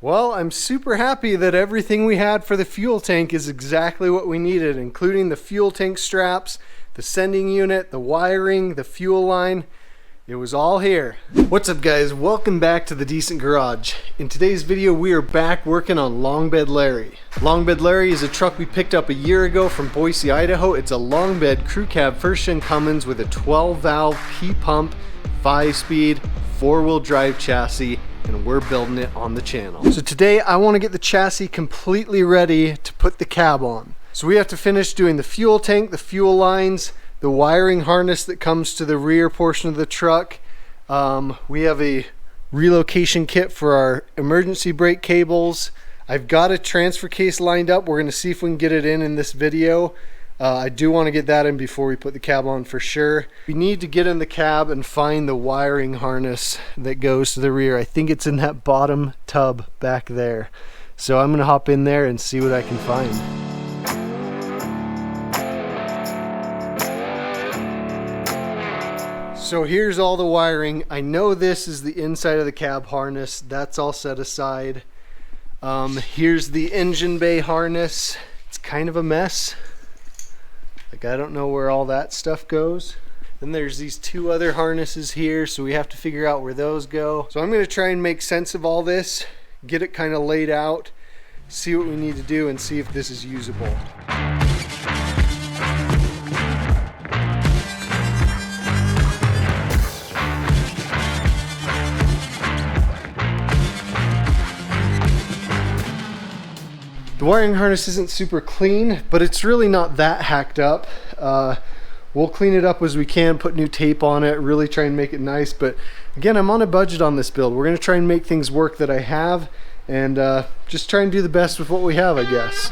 Well, I'm super happy that everything we had for the fuel tank is exactly what we needed, including the fuel tank straps, the sending unit, the wiring, the fuel line. It was all here. What's up guys, welcome back to the Decent Garage. In today's video we are back working on Long Bed Larry. Long Bed Larry is a truck we picked up a year ago from Boise, Idaho. It's a long bed crew cab first gen Cummins with a 12 valve P pump, 5-speed, 4-wheel drive chassis, and we're building it on the channel. So today I want to get the chassis completely ready to put the cab on. So we have to finish doing the fuel tank, the fuel lines, the wiring harness that comes to the rear portion of the truck. We have a relocation kit for our emergency brake cables. I've got a transfer case lined up. We're going to see if we can get it in this video. I do want to get that in before we put the cab on for sure. We need to get in the cab and find the wiring harness that goes to the rear. I think it's in that bottom tub back there. So I'm going to hop in there and see what I can find. So here's all the wiring. I know this is the inside of the cab harness. That's all set aside. Here's the engine bay harness. It's kind of a mess. Like, I don't know where all that stuff goes. Then there's these two other harnesses here, so we have to figure out where those go. So I'm going to try and make sense of all this, get it kind of laid out, see what we need to do, and see if this is usable. The wiring harness isn't super clean, but it's really not that hacked up. We'll clean it up as we can, put new tape on it, really try and make it nice. But again, I'm on a budget on this build. We're gonna try and make things work that I have and just try and do the best with what we have, I guess.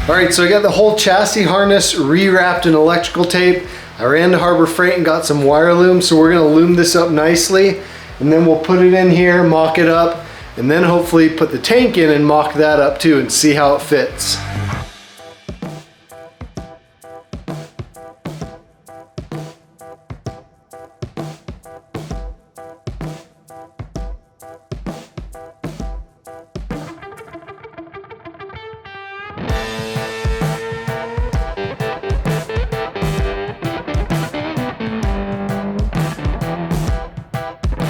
Alright, so I got the whole chassis harness rewrapped in electrical tape. I ran to Harbor Freight and got some wire loom, so we're going to loom this up nicely, and then we'll put it in here, mock it up, and then hopefully put the tank in and mock that up too and see how it fits.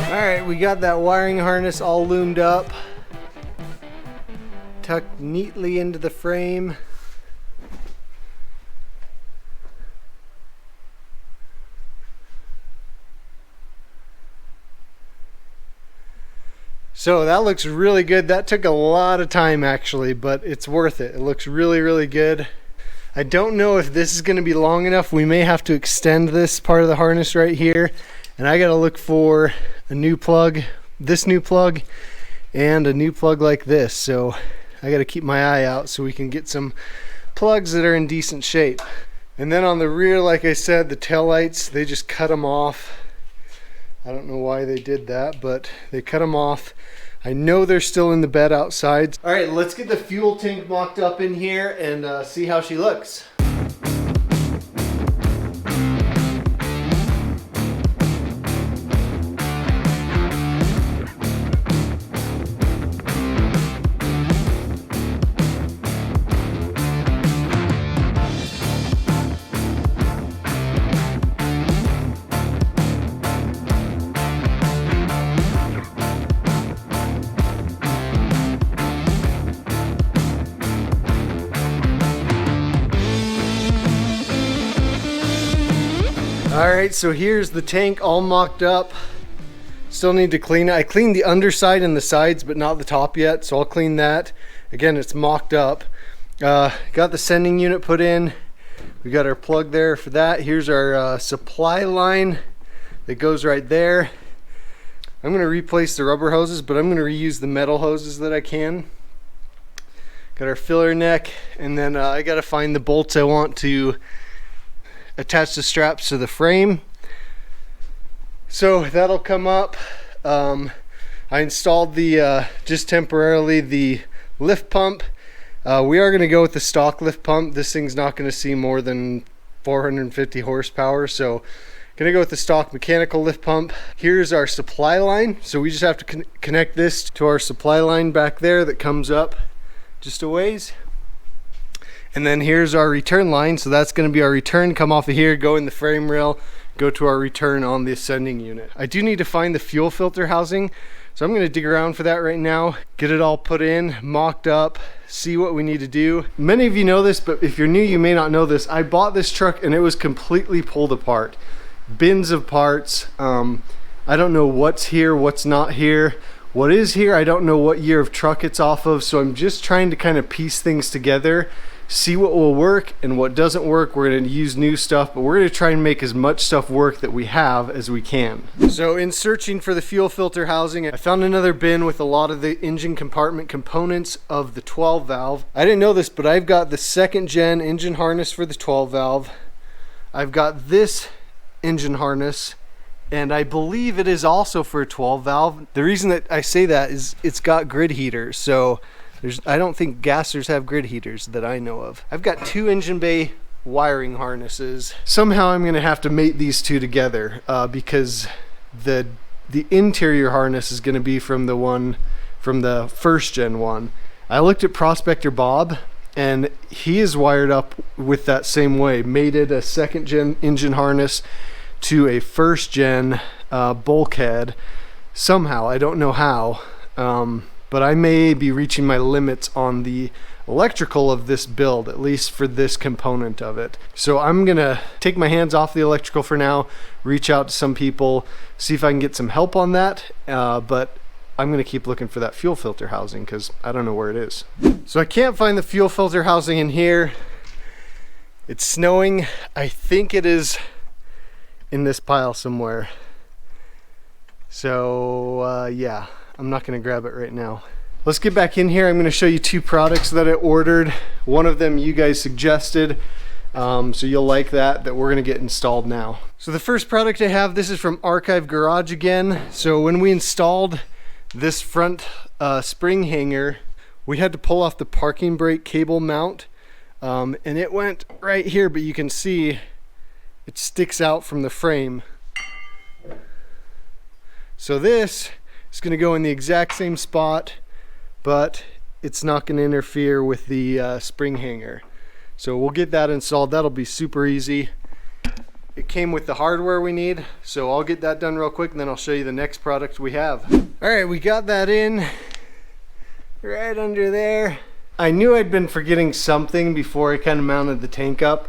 Alright, we got that wiring harness all loomed up, tucked neatly into the frame. So that looks really good. That took a lot of time actually, but it's worth it. It looks really, really good. I don't know if this is going to be long enough. We may have to extend this part of the harness right here. And I gotta look for a new plug, this new plug, and a new plug like this. So I gotta keep my eye out so we can get some plugs that are in decent shape. And then on the rear, like I said, the taillights, they just cut them off. I don't know why they did that, but they cut them off. I know they're still in the bed outside. All right, let's get the fuel tank mocked up in here and see how she looks. Alright, so here's the tank all mocked up. Still need to clean it. I cleaned the underside and the sides, but not the top yet, so I'll clean that. Again, it's mocked up. Got the sending unit put in. We got our plug there for that. Here's our supply line that goes right there. I'm going to replace the rubber hoses, but I'm going to reuse the metal hoses that I can. Got our filler neck, and then I gotta find the bolts I want to attach the straps to the frame. So that'll come up. I installed the just temporarily the lift pump. We are gonna go with the stock lift pump. This thing's not gonna see more than 450 horsepower, so gonna go with the stock mechanical lift pump. Here's our supply line, so we just have to connect this to our supply line back there that comes up just a ways. And then here's our return line, so that's going to be our return, come off of here, go in the frame rail, go to our return on the ascending unit. I do need to find the fuel filter housing, so I'm going to dig around for that right now, get it all put in, mocked up, see what we need to do. Many of you know this, but if you're new, you may not know this. I bought this truck and it was completely pulled apart. Bins of parts. I don't know what's here, what's not here. What is here, I don't know what year of truck it's off of, so I'm just trying to kind of piece things together, see what will work and what doesn't work. We're going to use new stuff, but we're going to try and make as much stuff work that we have as we can. So in searching for the fuel filter housing, I found another bin with a lot of the engine compartment components of the 12 valve. I didn't know this, but I've got the 2nd gen engine harness for the 12 valve. I've got this engine harness, and I believe it is also for a 12 valve. The reason that I say that is it's got grid heaters, so I don't think gassers have grid heaters that I know of. I've got 2 engine bay wiring harnesses. Somehow I'm gonna have to mate these two together because the interior harness is gonna be from the 1st gen one. I looked at Prospector Bob, and he is wired up with that same way, mated a 2nd gen engine harness to a 1st gen bulkhead somehow. I don't know how, but I may be reaching my limits on the electrical of this build, at least for this component of it. So I'm gonna take my hands off the electrical for now, reach out to some people, see if I can get some help on that, but I'm gonna keep looking for that fuel filter housing because I don't know where it is. So I can't find the fuel filter housing in here. It's snowing. I think it is in this pile somewhere. So yeah, I'm not gonna grab it right now. Let's get back in here. I'm gonna show you 2 products that I ordered. One of them you guys suggested, so you'll like that we're gonna get installed now. So the first product I have, this is from Archive Garage again. So when we installed this front spring hanger, we had to pull off the parking brake cable mount, and it went right here, but you can see it sticks out from the frame. So this is going to go in the exact same spot, but it's not going to interfere with the spring hanger. So we'll get that installed. That'll be super easy. It came with the hardware we need, so I'll get that done real quick and then I'll show you the next product we have. All right, we got that in right under there. I knew I'd been forgetting something before I kind of mounted the tank up,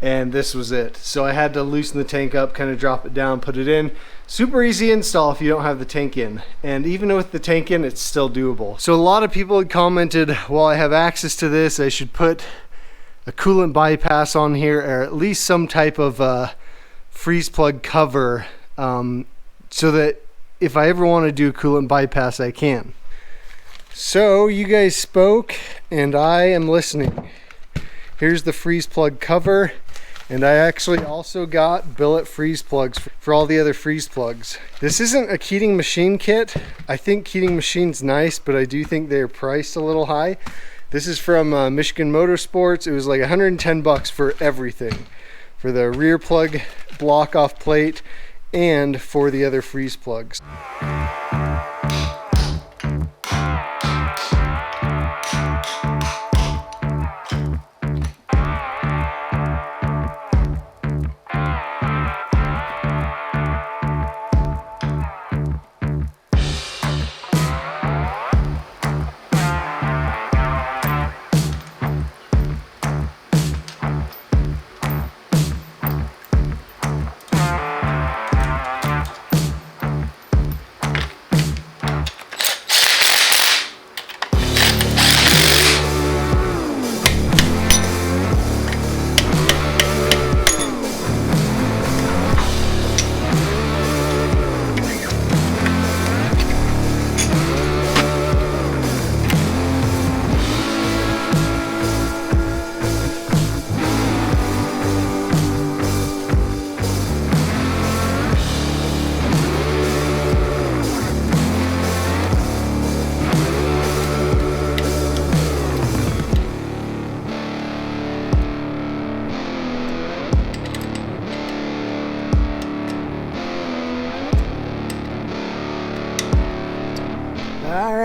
and this was it. So I had to loosen the tank up, kind of drop it down, put it in. Super easy install if you don't have the tank in. And even with the tank in, it's still doable. So a lot of people had commented, well, I have access to this, I should put a coolant bypass on here, or at least some type of freeze plug cover, so that if I ever want to do a coolant bypass, I can. So you guys spoke, and I am listening. Here's the freeze plug cover, and I actually also got billet freeze plugs for all the other freeze plugs. This isn't a Keating Machine kit. I think Keating Machine's nice, but I do think they're priced a little high. This is from Michigan Motorsports. It was like 110 bucks for everything, for the rear plug block off plate and for the other freeze plugs.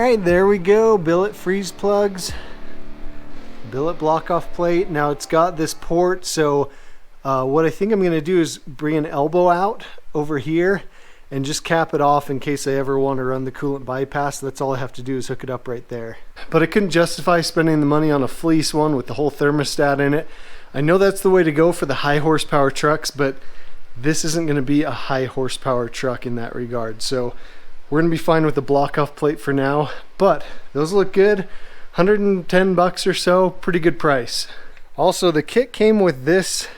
right, there we go. Billet freeze plugs, billet block off plate. Now it's got this port, so what I think I'm going to do is bring an elbow out over here and just cap it off in case I ever want to run the coolant bypass. That's all I have to do is hook it up right there. But I couldn't justify spending the money on a fleece one with the whole thermostat in it. I know that's the way to go for the high horsepower trucks, but this isn't going to be a high horsepower truck in that regard. So we're going to be fine with the block off plate for now, but those look good. 110 bucks or so, pretty good price. Also, the kit came with this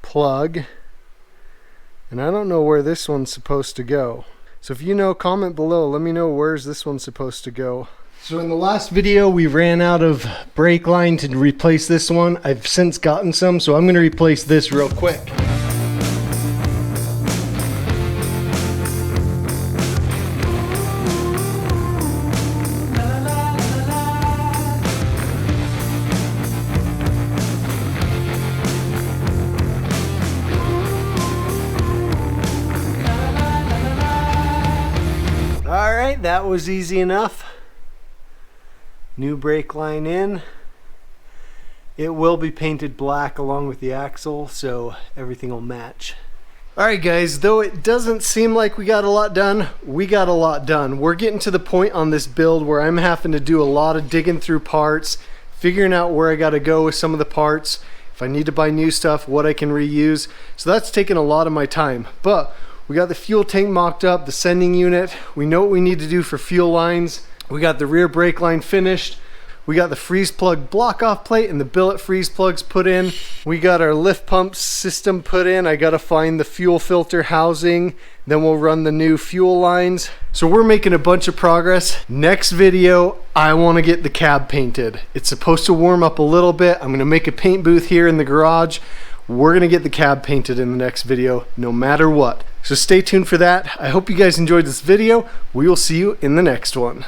plug, and I don't know where this one's supposed to go. So if you know, comment below. Let me know where's this one supposed to go. So in the last video, we ran out of brake line to replace this one. I've since gotten some, so I'm going to replace this real quick. Alright, that was easy enough. New brake line in. It will be painted black along with the axle, so everything will match. Alright guys, though it doesn't seem like we got a lot done, we got a lot done. We're getting to the point on this build where I'm having to do a lot of digging through parts, figuring out where I gotta go with some of the parts, if I need to buy new stuff, what I can reuse. So that's taken a lot of my time. But we got the fuel tank mocked up, the sending unit. We know what we need to do for fuel lines. We got the rear brake line finished. We got the freeze plug block off plate and the billet freeze plugs put in. We got our lift pump system put in. I gotta find the fuel filter housing. Then we'll run the new fuel lines. So we're making a bunch of progress. Next video, I wanna get the cab painted. It's supposed to warm up a little bit. I'm gonna make a paint booth here in the garage. We're gonna get the cab painted in the next video, no matter what. So stay tuned for that. I hope you guys enjoyed this video. We will see you in the next one.